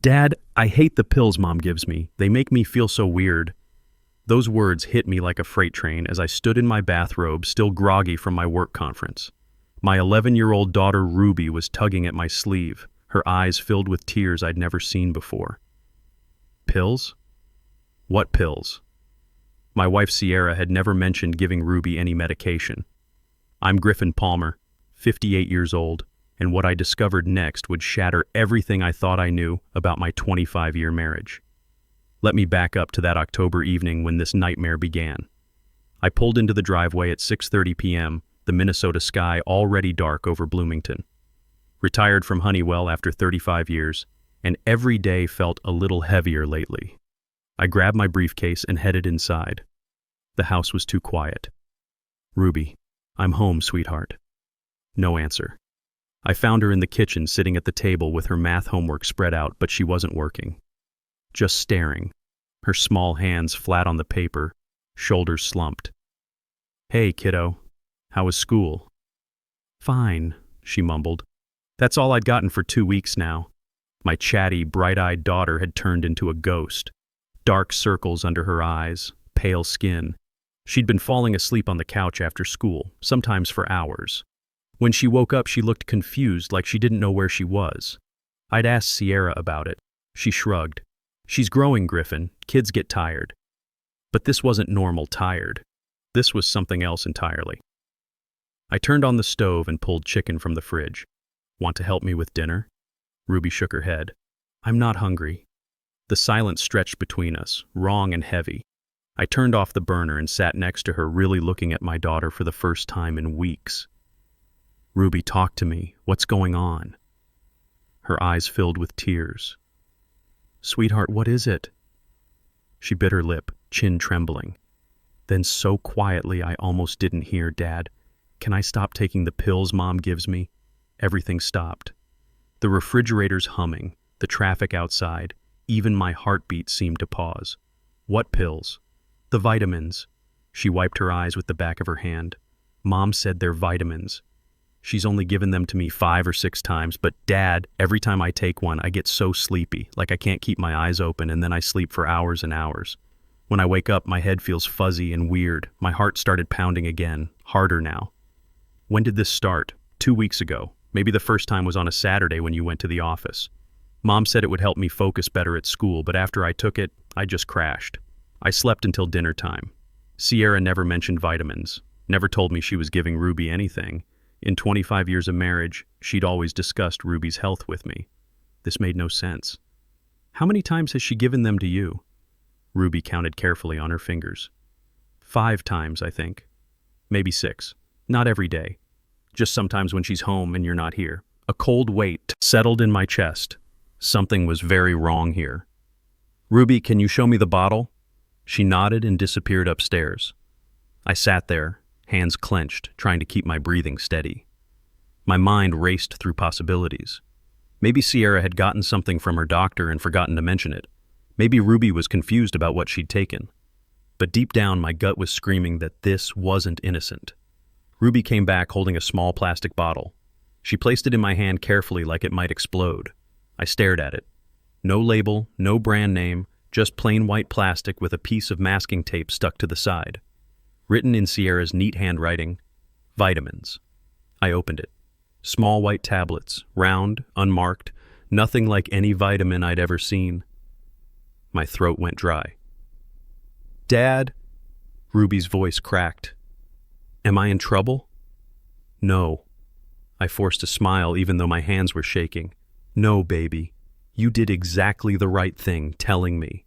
Dad, I hate the pills Mom gives me. They make me feel so weird. Those words hit me like a freight train as I stood in my bathrobe, still groggy from my work conference. My 11-year-old daughter Ruby was tugging at my sleeve, her eyes filled with tears I'd never seen before. Pills? What pills? My wife Sierra had never mentioned giving Ruby any medication. I'm Griffin Palmer, 58 years old, and what I discovered next would shatter everything I thought I knew about my 25-year marriage. Let me back up to that October evening when this nightmare began. I pulled into the driveway at 6:30 p.m., the Minnesota sky already dark over Bloomington. Retired from Honeywell after 35 years, and every day felt a little heavier lately. I grabbed my briefcase and headed inside. The house was too quiet. "Ruby, I'm home, sweetheart." No answer. I found her in the kitchen sitting at the table with her math homework spread out, but she wasn't working. Just staring, her small hands flat on the paper, shoulders slumped. "Hey, kiddo. How was school?" "Fine," she mumbled. That's all I'd gotten for 2 weeks now. My chatty, bright-eyed daughter had turned into a ghost. Dark circles under her eyes, pale skin. She'd been falling asleep on the couch after school, sometimes for hours. When she woke up, she looked confused, like she didn't know where she was. I'd asked Sierra about it. She shrugged. "She's growing, Griffin. Kids get tired." But this wasn't normal tired. This was something else entirely. I turned on the stove and pulled chicken from the fridge. "Want to help me with dinner?" Ruby shook her head. "I'm not hungry." The silence stretched between us, wrong and heavy. I turned off the burner and sat next to her, really looking at my daughter for the first time in weeks. "Ruby, talk to me. What's going on?" Her eyes filled with tears. "Sweetheart, what is it?" She bit her lip, chin trembling. Then so quietly I almost didn't hear, "Dad, can I stop taking the pills Mom gives me?" Everything stopped. The refrigerator's humming, the traffic outside, even my heartbeat seemed to pause. "What pills?" "The vitamins." She wiped her eyes with the back of her hand. "Mom said they're vitamins. She's only given them to me 5 or 6 times, but Dad, every time I take one, I get so sleepy, like I can't keep my eyes open, and then I sleep for hours and hours. When I wake up, my head feels fuzzy and weird. My heart started pounding again, harder now." "When did this start?" 2 weeks ago. Maybe the first time was on a Saturday when you went to the office. Mom said it would help me focus better at school, but after I took it, I just crashed. I slept until dinner time. Sierra never mentioned vitamins, never told me she was giving Ruby anything. In 25 years of marriage, she'd always discussed Ruby's health with me. This made no sense. "How many times has she given them to you?" Ruby counted carefully on her fingers. 5 times, I think. Maybe 6. Not every day. Just sometimes when she's home and you're not here. A cold weight settled in my chest. Something was very wrong here. "Ruby, can you show me the bottle?" She nodded and disappeared upstairs. I sat there, hands clenched, trying to keep my breathing steady. My mind raced through possibilities. Maybe Sierra had gotten something from her doctor and forgotten to mention it. Maybe Ruby was confused about what she'd taken. But deep down, my gut was screaming that this wasn't innocent. Ruby came back holding a small plastic bottle. She placed it in my hand carefully, like it might explode. I stared at it. No label, no brand name, just plain white plastic with a piece of masking tape stuck to the side. Written in Sierra's neat handwriting, "Vitamins." I opened it. Small white tablets, round, unmarked, nothing like any vitamin I'd ever seen. My throat went dry. "Dad," Ruby's voice cracked. "Am I in trouble?" "No." I forced a smile even though my hands were shaking. "No, baby. You did exactly the right thing telling me."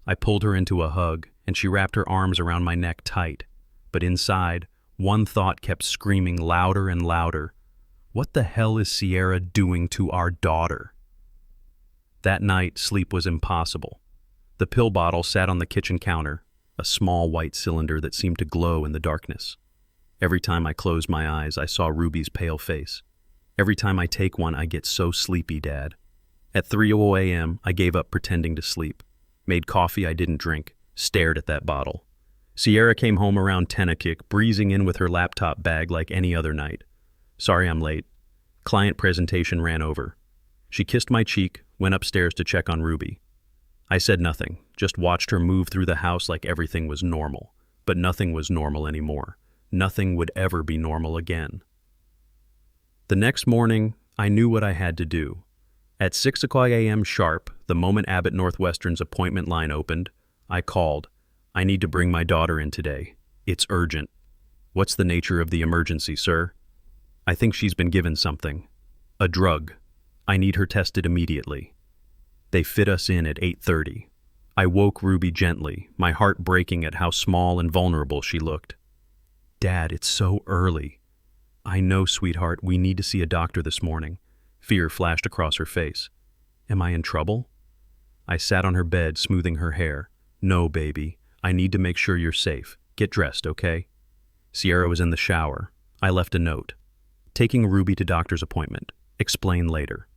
I pulled her into a hug, and she wrapped her arms around my neck tight. But inside, one thought kept screaming louder and louder. What the hell is Sierra doing to our daughter? That night, sleep was impossible. The pill bottle sat on the kitchen counter, a small white cylinder that seemed to glow in the darkness. Every time I closed my eyes, I saw Ruby's pale face. "Every time I take one, I get so sleepy, Dad." At 3:00 a.m., I gave up pretending to sleep. Made coffee I didn't drink, stared at that bottle. Sierra came home around 10 o'clock, breezing in with her laptop bag like any other night. "Sorry I'm late. Client presentation ran over." She kissed my cheek, went upstairs to check on Ruby. I said nothing, just watched her move through the house like everything was normal. But nothing was normal anymore. Nothing would ever be normal again. The next morning, I knew what I had to do. At 6 o'clock a.m. sharp, the moment Abbott Northwestern's appointment line opened, I called. I need to bring my daughter in today. It's urgent. What's the nature of the emergency, sir? I think she's been given something. A drug. I need her tested immediately. They fit us in at 8:30. I woke Ruby gently, my heart breaking at how small and vulnerable she looked. Dad, it's so early. I know, sweetheart, we need to see a doctor this morning. Fear flashed across her face. Am I in trouble? I sat on her bed, smoothing her hair. No, baby. I need to make sure you're safe. Get dressed, okay? Sierra was in the shower. I left a note. Taking Ruby to doctor's appointment. Explain later.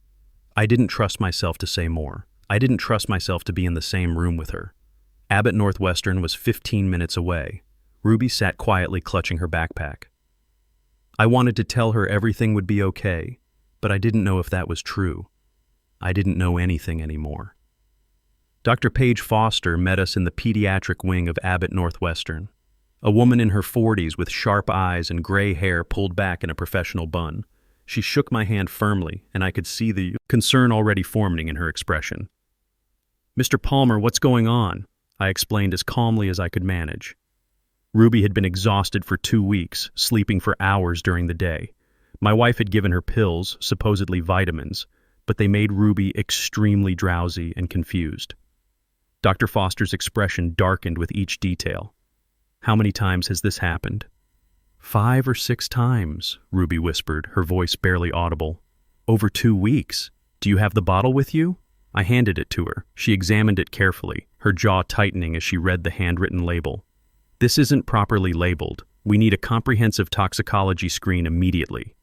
I didn't trust myself to say more. I didn't trust myself to be in the same room with her. Abbott Northwestern was 15 minutes away. Ruby sat quietly clutching her backpack. I wanted to tell her everything would be okay, but I didn't know if that was true. I didn't know anything anymore. Dr. Paige Foster met us in the pediatric wing of Abbott Northwestern. A woman in her 40s with sharp eyes and gray hair pulled back in a professional bun. She shook my hand firmly, and I could see the concern already forming in her expression. Mr. Palmer, what's going on? I explained as calmly as I could manage. Ruby had been exhausted for 2 weeks, sleeping for hours during the day. My wife had given her pills, supposedly vitamins, but they made Ruby extremely drowsy and confused. Dr. Foster's expression darkened with each detail. How many times has this happened? 5 or 6 times, Ruby whispered, her voice barely audible. Over 2 weeks. Do you have the bottle with you? I handed it to her. She examined it carefully, her jaw tightening as she read the handwritten label. This isn't properly labeled. We need a comprehensive toxicology screen immediately.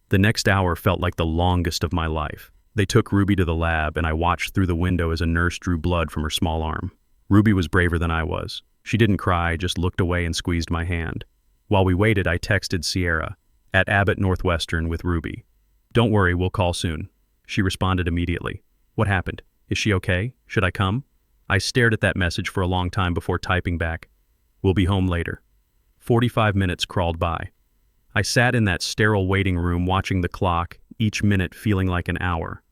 The next hour felt like the longest of my life. They took Ruby to the lab, and I watched through the window as a nurse drew blood from her small arm. Ruby was braver than I was. She didn't cry, just looked away and squeezed my hand. While we waited, I texted Sierra, at Abbott Northwestern with Ruby. Don't worry, we'll call soon. She responded immediately. What happened? Is she okay? Should I come? I stared at that message for a long time before typing back. We'll be home later. 45 minutes crawled by. I sat in that sterile waiting room watching the clock, each minute feeling like an hour.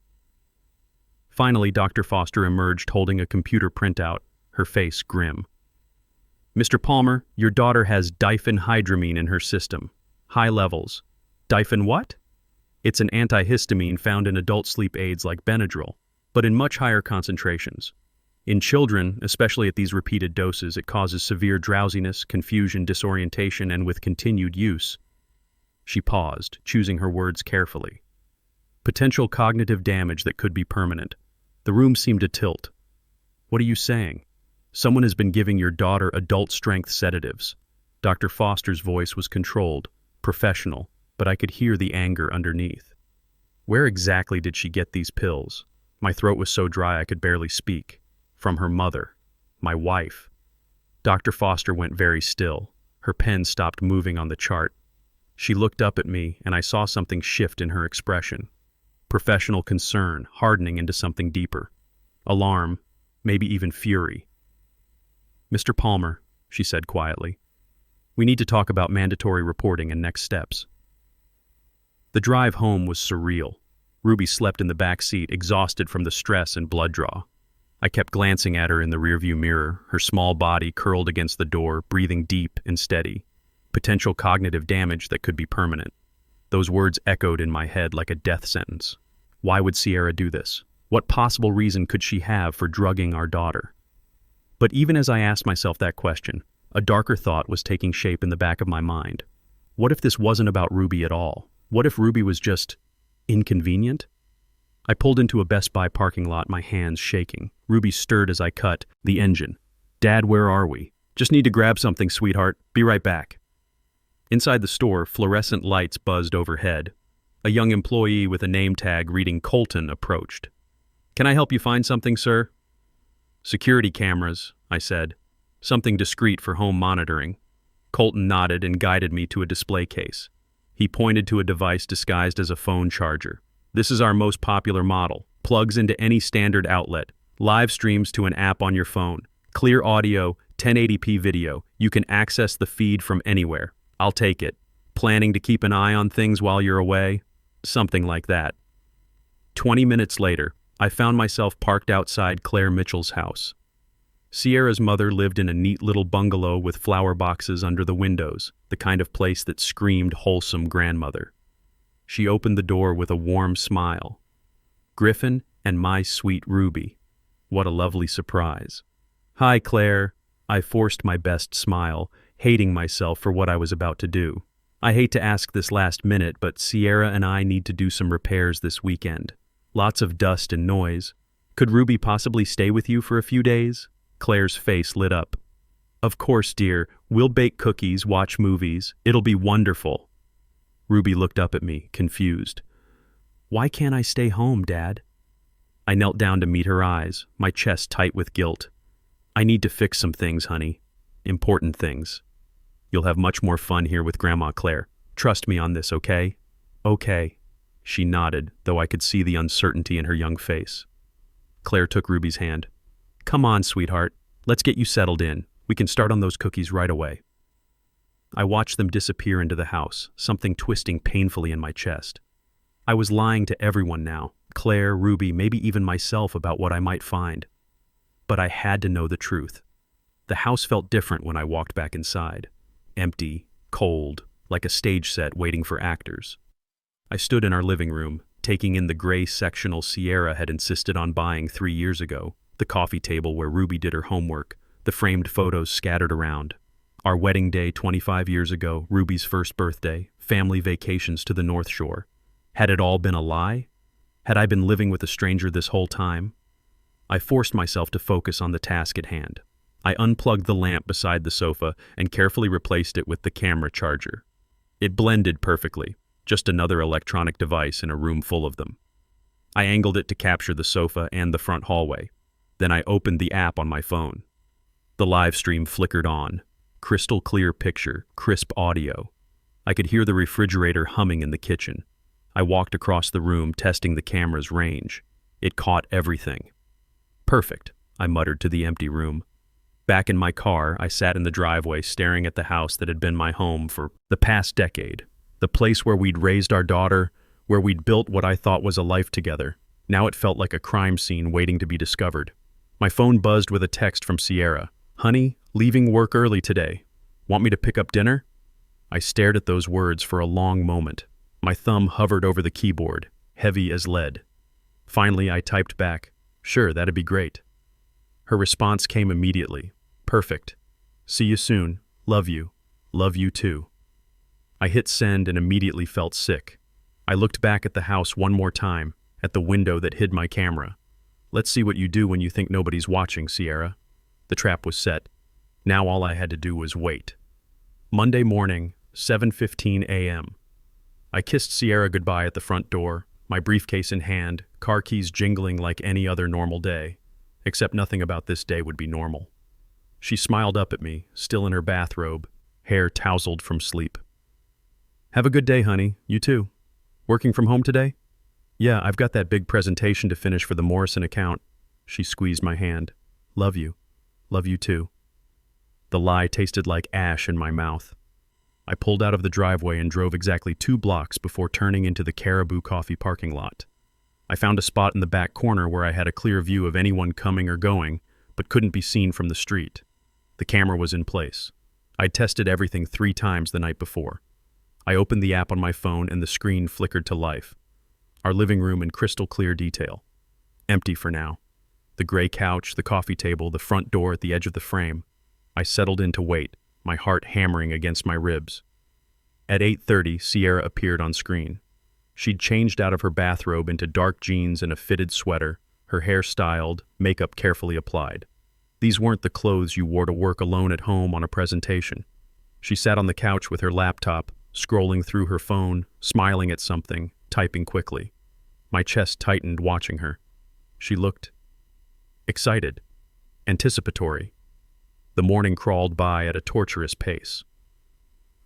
Finally, Dr. Foster emerged holding a computer printout, her face grim. Mr. Palmer, your daughter has diphenhydramine in her system. High levels. Diphen what? It's an antihistamine found in adult sleep aids like Benadryl, but in much higher concentrations. In children, especially at these repeated doses, it causes severe drowsiness, confusion, disorientation, and with continued use. She paused, choosing her words carefully. Potential cognitive damage that could be permanent. The room seemed to tilt. What are you saying? Someone has been giving your daughter adult-strength sedatives. Dr. Foster's voice was controlled, professional, but I could hear the anger underneath. Where exactly did she get these pills? My throat was so dry I could barely speak. From her mother, my wife. Dr. Foster went very still. Her pen stopped moving on the chart. She looked up at me, and I saw something shift in her expression. Professional concern hardening into something deeper. Alarm, maybe even fury. Mr. Palmer, she said quietly, we need to talk about mandatory reporting and next steps. The drive home was surreal. Ruby slept in the back seat, exhausted from the stress and blood draw. I kept glancing at her in the rearview mirror, her small body curled against the door, breathing deep and steady. Potential cognitive damage that could be permanent. Those words echoed in my head like a death sentence. Why would Sierra do this? What possible reason could she have for drugging our daughter? But even as I asked myself that question, a darker thought was taking shape in the back of my mind. What if this wasn't about Ruby at all? What if Ruby was just inconvenient? I pulled into a Best Buy parking lot, my hands shaking. Ruby stirred as I cut the engine. Dad, where are we? Just need to grab something, sweetheart. Be right back. Inside the store, fluorescent lights buzzed overhead. A young employee with a name tag reading Colton approached. Can I help you find something, sir? Security cameras, I said. Something discreet for home monitoring. Colton nodded and guided me to a display case. He pointed to a device disguised as a phone charger. This is our most popular model. Plugs into any standard outlet. Live streams to an app on your phone. Clear audio, 1080p video. You can access the feed from anywhere. I'll take it. Planning to keep an eye on things while you're away? Something like that. 20 minutes later, I found myself parked outside Claire Mitchell's house. Sierra's mother lived in a neat little bungalow with flower boxes under the windows, the kind of place that screamed wholesome grandmother. She opened the door with a warm smile. Griffin and my sweet Ruby. What a lovely surprise. Hi, Claire. I forced my best smile, hating myself for what I was about to do. I hate to ask this last minute, but Sierra and I need to do some repairs this weekend. Lots of dust and noise. Could Ruby possibly stay with you for a few days? Claire's face lit up. Of course, dear. We'll bake cookies, watch movies. It'll be wonderful. Ruby looked up at me, confused. Why can't I stay home, Dad? I knelt down to meet her eyes, my chest tight with guilt. I need to fix some things, honey. Important things. You'll have much more fun here with Grandma Claire. Trust me on this, okay? Okay. She nodded, though I could see the uncertainty in her young face. Claire took Ruby's hand. Come on, sweetheart. Let's get you settled in. We can start on those cookies right away. I watched them disappear into the house, something twisting painfully in my chest. I was lying to everyone now, Claire, Ruby, maybe even myself, about what I might find. But I had to know the truth. The house felt different when I walked back inside. Empty, cold, like a stage set waiting for actors. I stood in our living room, taking in the gray sectional Sierra had insisted on buying 3 years ago, the coffee table where Ruby did her homework, the framed photos scattered around. Our wedding day 25 years ago, Ruby's first birthday, family vacations to the North Shore. Had it all been a lie? Had I been living with a stranger this whole time? I forced myself to focus on the task at hand. I unplugged the lamp beside the sofa and carefully replaced it with the camera charger. It blended perfectly, just another electronic device in a room full of them. I angled it to capture the sofa and the front hallway. Then I opened the app on my phone. The live stream flickered on. Crystal clear picture, crisp audio. I could hear the refrigerator humming in the kitchen. I walked across the room, testing the camera's range. It caught everything. Perfect, I muttered to the empty room. Back in my car, I sat in the driveway staring at the house that had been my home for the past decade. The place where we'd raised our daughter, where we'd built what I thought was a life together. Now it felt like a crime scene waiting to be discovered. My phone buzzed with a text from Sierra. Honey, leaving work early today. Want me to pick up dinner? I stared at those words for a long moment. My thumb hovered over the keyboard, heavy as lead. Finally, I typed back, Sure, that'd be great. Her response came immediately. Perfect. See you soon. Love you. Love you too. I hit send and immediately felt sick. I looked back at the house one more time, at the window that hid my camera. Let's see what you do when you think nobody's watching, Sierra. The trap was set. Now all I had to do was wait. Monday morning, 7:15 a.m. I kissed Sierra goodbye at the front door, my briefcase in hand, car keys jingling like any other normal day, except nothing about this day would be normal. She smiled up at me, still in her bathrobe, hair tousled from sleep. Have a good day, honey. You too. Working from home today? Yeah, I've got that big presentation to finish for the Morrison account. She squeezed my hand. Love you. Love you too. The lie tasted like ash in my mouth. I pulled out of the driveway and drove exactly 2 blocks before turning into the Caribou Coffee parking lot. I found a spot in the back corner where I had a clear view of anyone coming or going, but couldn't be seen from the street. The camera was in place. I'd tested everything 3 times the night before. I opened the app on my phone and the screen flickered to life. Our living room in crystal clear detail. Empty for now. The gray couch, the coffee table, the front door at the edge of the frame. I settled in to wait, my heart hammering against my ribs. At 8:30, Sierra appeared on screen. She'd changed out of her bathrobe into dark jeans and a fitted sweater, her hair styled, makeup carefully applied. These weren't the clothes you wore to work alone at home on a presentation. She sat on the couch with her laptop, scrolling through her phone, smiling at something, typing quickly. My chest tightened watching her. She looked excited, anticipatory. The morning crawled by at a torturous pace.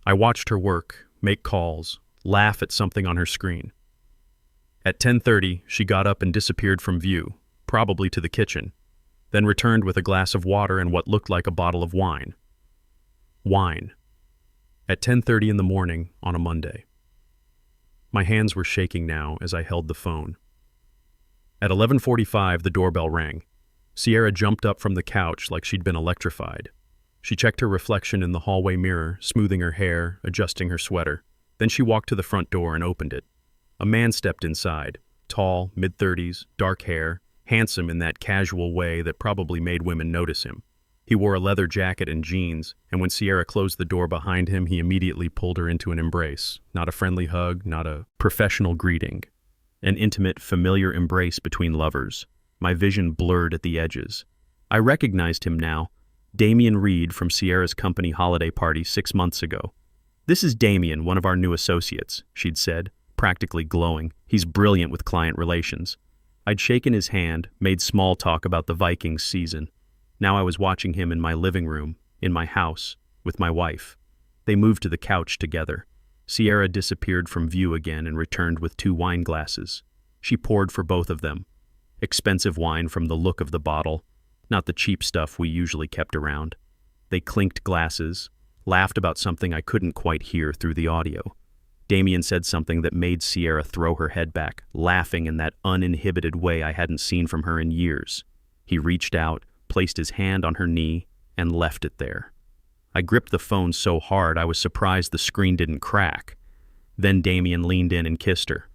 I watched her work, make calls, laugh at something on her screen. At 10:30, she got up and disappeared from view, probably to the kitchen, then returned with a glass of water and what looked like a bottle of wine. Wine. At 10:30 in the morning on a Monday. My hands were shaking now as I held the phone. At 11:45, the doorbell rang. Sierra jumped up from the couch like she'd been electrified. She checked her reflection in the hallway mirror, smoothing her hair, adjusting her sweater. Then she walked to the front door and opened it. A man stepped inside, tall, mid-30s, dark hair, handsome in that casual way that probably made women notice him. He wore a leather jacket and jeans, and when Sierra closed the door behind him, he immediately pulled her into an embrace. Not a friendly hug, not a professional greeting. An intimate, familiar embrace between lovers. My vision blurred at the edges. I recognized him now. Damien Reed from Sierra's company holiday party 6 months ago. "This is Damien, one of our new associates," she'd said, practically glowing. "He's brilliant with client relations." I'd shaken his hand, made small talk about the Vikings season. Now I was watching him in my living room, in my house, with my wife. They moved to the couch together. Sierra disappeared from view again and returned with 2 wine glasses. She poured for both of them. Expensive wine from the look of the bottle, not the cheap stuff we usually kept around. They clinked glasses, laughed about something I couldn't quite hear through the audio. Damien said something that made Sierra throw her head back, laughing in that uninhibited way I hadn't seen from her in years. He reached out, placed his hand on her knee, and left it there. I gripped the phone so hard I was surprised the screen didn't crack. Then Damien leaned in and kissed her.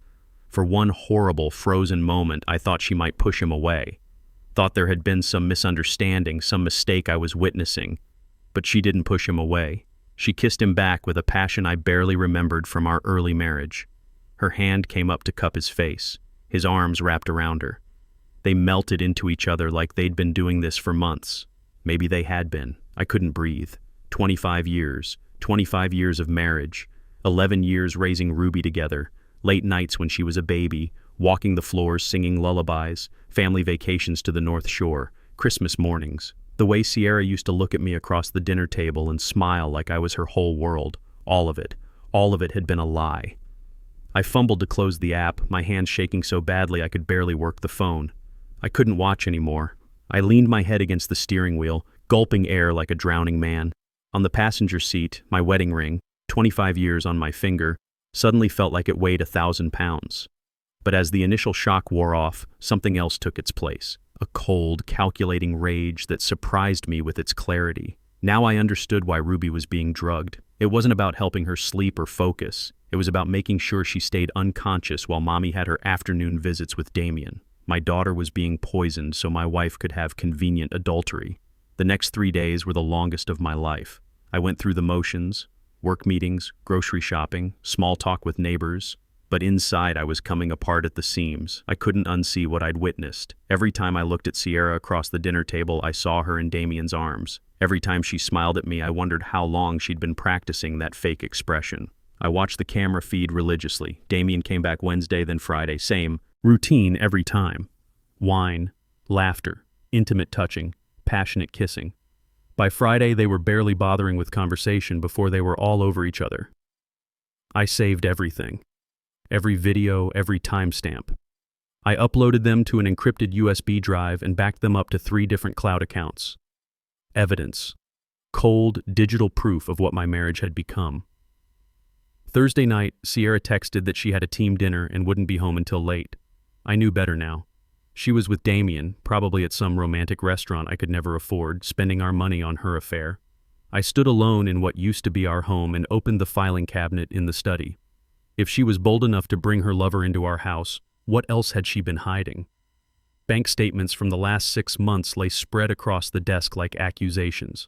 For one horrible, frozen moment, I thought she might push him away. Thought there had been some misunderstanding, some mistake I was witnessing. But she didn't push him away. She kissed him back with a passion I barely remembered from our early marriage. Her hand came up to cup his face, his arms wrapped around her. They melted into each other like they'd been doing this for months. Maybe they had been. I couldn't breathe. 25 years of marriage, 11 years raising Ruby together, late nights when she was a baby, walking the floors singing lullabies, family vacations to the North Shore, Christmas mornings. The way Sierra used to look at me across the dinner table and smile like I was her whole world. All of it had been a lie. I fumbled to close the app, my hands shaking so badly I could barely work the phone. I couldn't watch anymore. I leaned my head against the steering wheel, gulping air like a drowning man. On the passenger seat, my wedding ring, 25 years on my finger, suddenly felt like it weighed 1,000 pounds. But as the initial shock wore off, something else took its place. A cold, calculating rage that surprised me with its clarity. Now I understood why Ruby was being drugged. It wasn't about helping her sleep or focus. It was about making sure she stayed unconscious while Mommy had her afternoon visits with Damien. My daughter was being poisoned so my wife could have convenient adultery. The next 3 days were the longest of my life. I went through the motions, work meetings, grocery shopping, small talk with neighbors. But inside I was coming apart at the seams. I couldn't unsee what I'd witnessed. Every time I looked at Sierra across the dinner table, I saw her in Damien's arms. Every time she smiled at me, I wondered how long she'd been practicing that fake expression. I watched the camera feed religiously. Damien came back Wednesday, then Friday. Same. Routine every time. Wine, laughter, intimate touching, passionate kissing. By Friday, they were barely bothering with conversation before they were all over each other. I saved everything. Every video, every timestamp. I uploaded them to an encrypted USB drive and backed them up to 3 different cloud accounts. Evidence. Cold, digital proof of what my marriage had become. Thursday night, Sierra texted that she had a team dinner and wouldn't be home until late. I knew better now. She was with Damien, probably at some romantic restaurant I could never afford, spending our money on her affair. I stood alone in what used to be our home and opened the filing cabinet in the study. If she was bold enough to bring her lover into our house, what else had she been hiding? Bank statements from the last 6 months lay spread across the desk like accusations.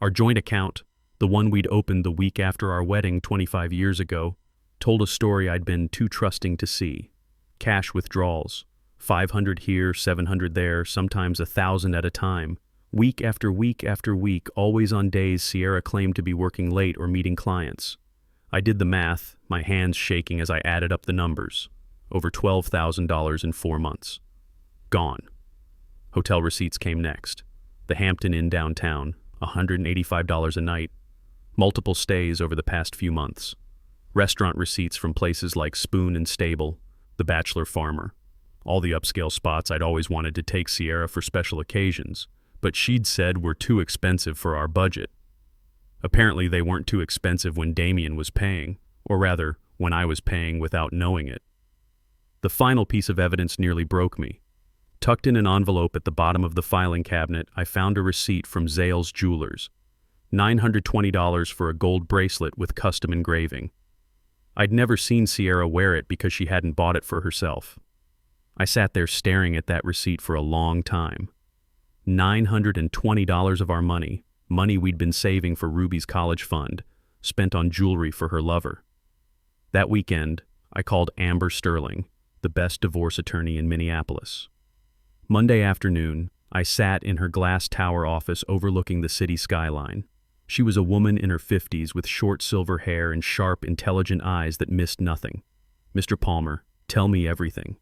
Our joint account, the one we'd opened the week after our wedding 25 years ago, told a story I'd been too trusting to see. Cash withdrawals, 500 here, 700 there, sometimes 1,000 at a time. Week after week after week, always on days Sierra claimed to be working late or meeting clients. I did the math, my hands shaking as I added up the numbers. Over $12,000 in 4 months. Gone. Hotel receipts came next. The Hampton Inn downtown, $185 a night. Multiple stays over the past few months. Restaurant receipts from places like Spoon and Stable, the bachelor farmer. All the upscale spots I'd always wanted to take Sierra for special occasions, but she'd said were too expensive for our budget. Apparently they weren't too expensive when Damien was paying, or rather, when I was paying without knowing it. The final piece of evidence nearly broke me. Tucked in an envelope at the bottom of the filing cabinet, I found a receipt from Zales Jewelers. $920 for a gold bracelet with custom engraving. I'd never seen Sierra wear it because she hadn't bought it for herself. I sat there staring at that receipt for a long time. $920 of our money we'd been saving for Ruby's college fund, spent on jewelry for her lover. That weekend, I called Amber Sterling, the best divorce attorney in Minneapolis. Monday afternoon, I sat in her glass tower office overlooking the city skyline. She was a woman in her 50s with short silver hair and sharp, intelligent eyes that missed nothing. "Mr. Palmer, tell me everything."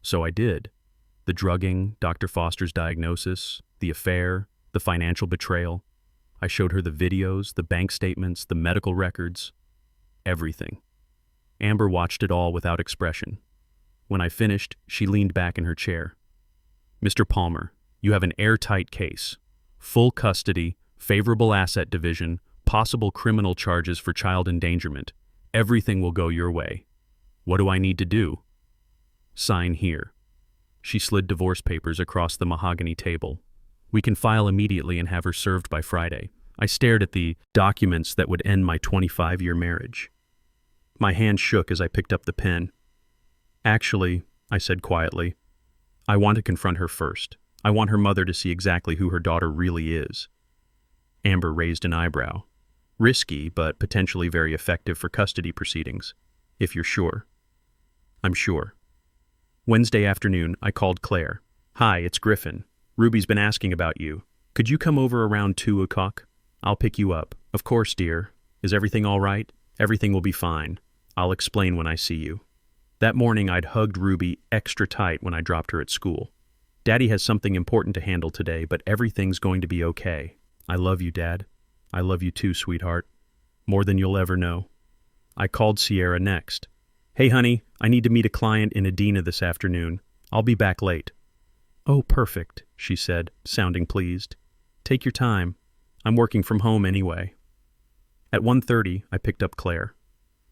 So I did. The drugging, Dr. Foster's diagnosis, the affair, the financial betrayal. I showed her the videos, the bank statements, the medical records. Everything. Amber watched it all without expression. When I finished, she leaned back in her chair. "Mr. Palmer, you have an airtight case. Full custody, favorable asset division, possible criminal charges for child endangerment. Everything will go your way. What do I need to do?" "Sign here." She slid divorce papers across the mahogany table. "We can file immediately and have her served by Friday." I stared at the documents that would end my 25-year marriage. My hand shook as I picked up the pen. "Actually," I said quietly, "I want to confront her first. I want her mother to see exactly who her daughter really is." Amber raised an eyebrow. "Risky, but potentially very effective for custody proceedings, if you're sure." "I'm sure." Wednesday afternoon, I called Claire. "Hi, it's Griffin. Ruby's been asking about you. Could you come over around 2 o'clock? I'll pick you up." "Of course, dear. Is everything all right?" "Everything will be fine. I'll explain when I see you." That morning, I'd hugged Ruby extra tight when I dropped her at school. "Daddy has something important to handle today, but everything's going to be okay. I love you, Dad. I love you too, sweetheart. More than you'll ever know." I called Sierra next. "Hey, honey, I need to meet a client in Edina this afternoon. I'll be back late." "Oh, perfect," she said, sounding pleased. "Take your time. I'm working from home anyway." At 1:30, I picked up Claire.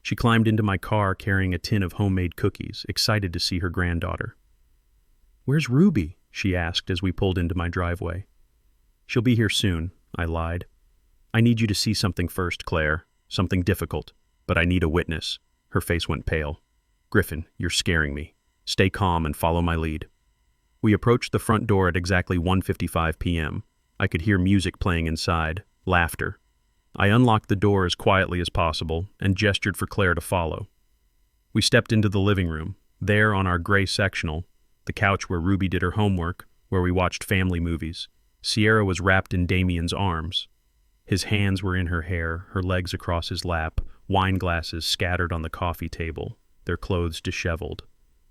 She climbed into my car carrying a tin of homemade cookies, excited to see her granddaughter. "Where's Ruby?" she asked as we pulled into my driveway. "She'll be here soon," I lied. "I need you to see something first, Claire. Something difficult. But I need a witness." Her face went pale. "Griffin, you're scaring me. Stay calm and follow my lead." We approached the front door at exactly 1:55 p.m. I could hear music playing inside, laughter. I unlocked the door as quietly as possible and gestured for Claire to follow. We stepped into the living room. There on our gray sectional, the couch where Ruby did her homework, where we watched family movies, Sierra was wrapped in Damien's arms. His hands were in her hair, her legs across his lap, wine glasses scattered on the coffee table, their clothes disheveled.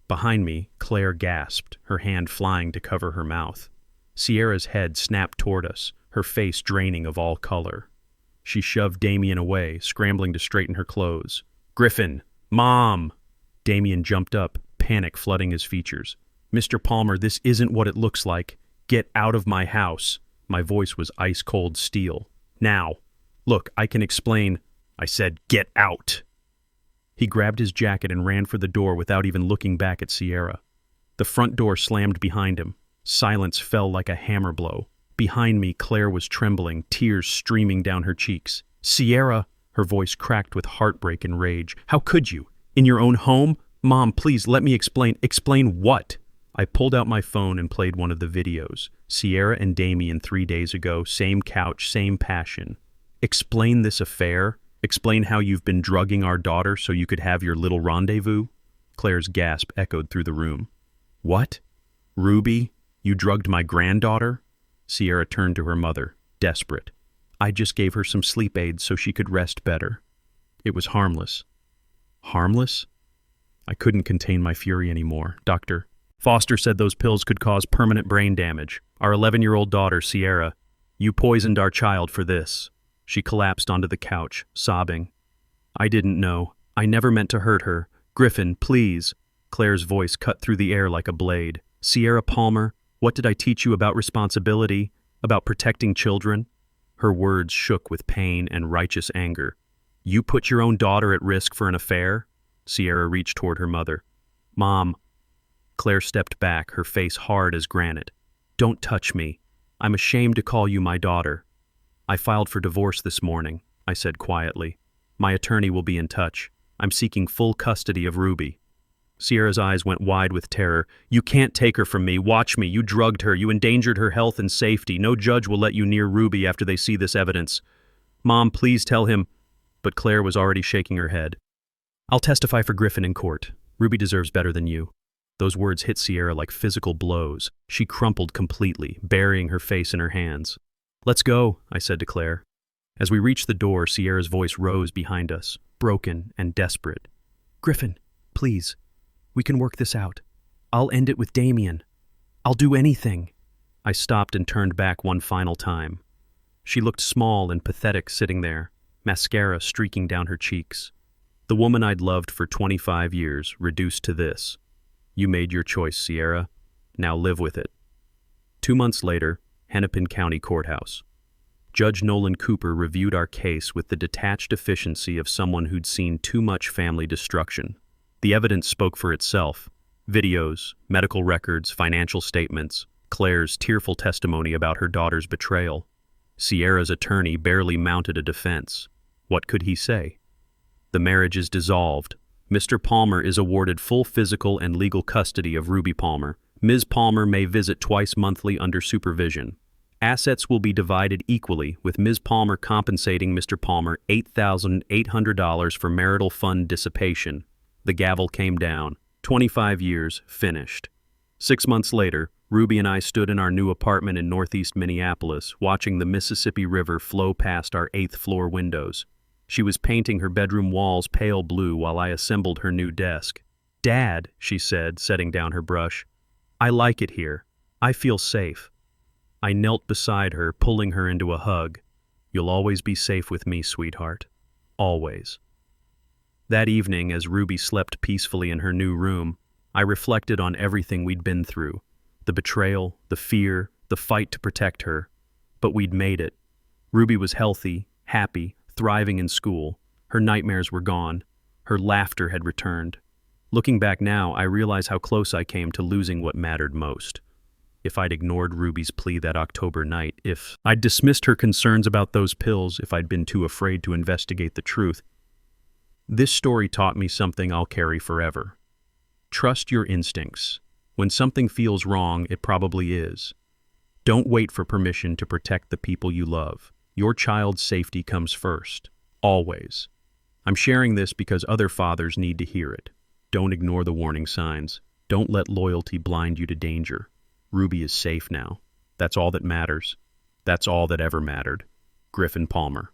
Behind me, Claire gasped, her hand flying to cover her mouth. Sierra's head snapped toward us, her face draining of all color. She shoved Damien away, scrambling to straighten her clothes. "Griffin! Mom!" Damien jumped up, panic flooding his features. "Mr. Palmer, this isn't what it looks like. Get out of my house." My voice was ice-cold steel. "Now. Look, I can explain." I said, "Get out." He grabbed his jacket and ran for the door without even looking back at Sierra. The front door slammed behind him. Silence fell like a hammer blow. Behind me, Claire was trembling, tears streaming down her cheeks. "Sierra!" Her voice cracked with heartbreak and rage. "How could you? In your own home? Mom, please, let me explain." "Explain what?" I pulled out my phone and played one of the videos. Sierra and Damien 3 days ago, same couch, same passion. "Explain this affair? Explain how you've been drugging our daughter so you could have your little rendezvous?" Claire's gasp echoed through the room. "What? Ruby, you drugged my granddaughter?" Sierra turned to her mother, desperate. "I just gave her some sleep aids so she could rest better. It was harmless." Harmless? I couldn't contain my fury anymore. "Dr. Foster said those pills could cause permanent brain damage. Our 11-year-old daughter, Sierra, you poisoned our child for this." She collapsed onto the couch, sobbing. "I didn't know. I never meant to hurt her. Griffin, please." Claire's voice cut through the air like a blade. "Sierra Palmer, what did I teach you about responsibility, about protecting children?" Her words shook with pain and righteous anger. "You put your own daughter at risk for an affair?" Sierra reached toward her mother. "Mom." Claire stepped back, her face hard as granite. "Don't touch me. I'm ashamed to call you my daughter." "I filed for divorce this morning," I said quietly. "My attorney will be in touch. I'm seeking full custody of Ruby." Sierra's eyes went wide with terror. "You can't take her from me. Watch me. You drugged her. You endangered her health and safety. No judge will let you near Ruby after they see this evidence." "Mom, please tell him." But Claire was already shaking her head. "I'll testify for Griffin in court. Ruby deserves better than you." Those words hit Sierra like physical blows. She crumpled completely, burying her face in her hands. "Let's go," I said to Claire. As we reached the door, Sierra's voice rose behind us, broken and desperate. "Griffin, please. We can work this out. I'll end it with Damien. I'll do anything." I stopped and turned back one final time. She looked small and pathetic sitting there, mascara streaking down her cheeks. The woman I'd loved for 25 years reduced to this. "You made your choice, Sierra. Now live with it." 2 months later, Hennepin County Courthouse. Judge Nolan Cooper reviewed our case with the detached efficiency of someone who'd seen too much family destruction. The evidence spoke for itself. Videos, medical records, financial statements, Claire's tearful testimony about her daughter's betrayal. Sierra's attorney barely mounted a defense. What could he say? The marriage is dissolved. Mr. Palmer is awarded full physical and legal custody of Ruby Palmer. Ms. Palmer may visit twice monthly under supervision. Assets will be divided equally, with Ms. Palmer compensating Mr. Palmer $8,800 for marital fund dissipation. The gavel came down. 25 years, finished. 6 months later, Ruby and I stood in our new apartment in northeast Minneapolis, watching the Mississippi River flow past our 8th-floor windows. She was painting her bedroom walls pale blue while I assembled her new desk. "Dad," she said, setting down her brush, "I like it here. I feel safe." I knelt beside her, pulling her into a hug. "You'll always be safe with me, sweetheart. Always." That evening, as Ruby slept peacefully in her new room, I reflected on everything we'd been through. The betrayal, the fear, the fight to protect her. But we'd made it. Ruby was healthy, happy, thriving in school. Her nightmares were gone. Her laughter had returned. Looking back now, I realize how close I came to losing what mattered most. If I'd ignored Ruby's plea that October night, if I'd dismissed her concerns about those pills, if I'd been too afraid to investigate the truth, this story taught me something I'll carry forever. Trust your instincts. When something feels wrong, it probably is. Don't wait for permission to protect the people you love. Your child's safety comes first. Always. I'm sharing this because other fathers need to hear it. Don't ignore the warning signs. Don't let loyalty blind you to danger. Ruby is safe now. That's all that matters. That's all that ever mattered. Griffin Palmer.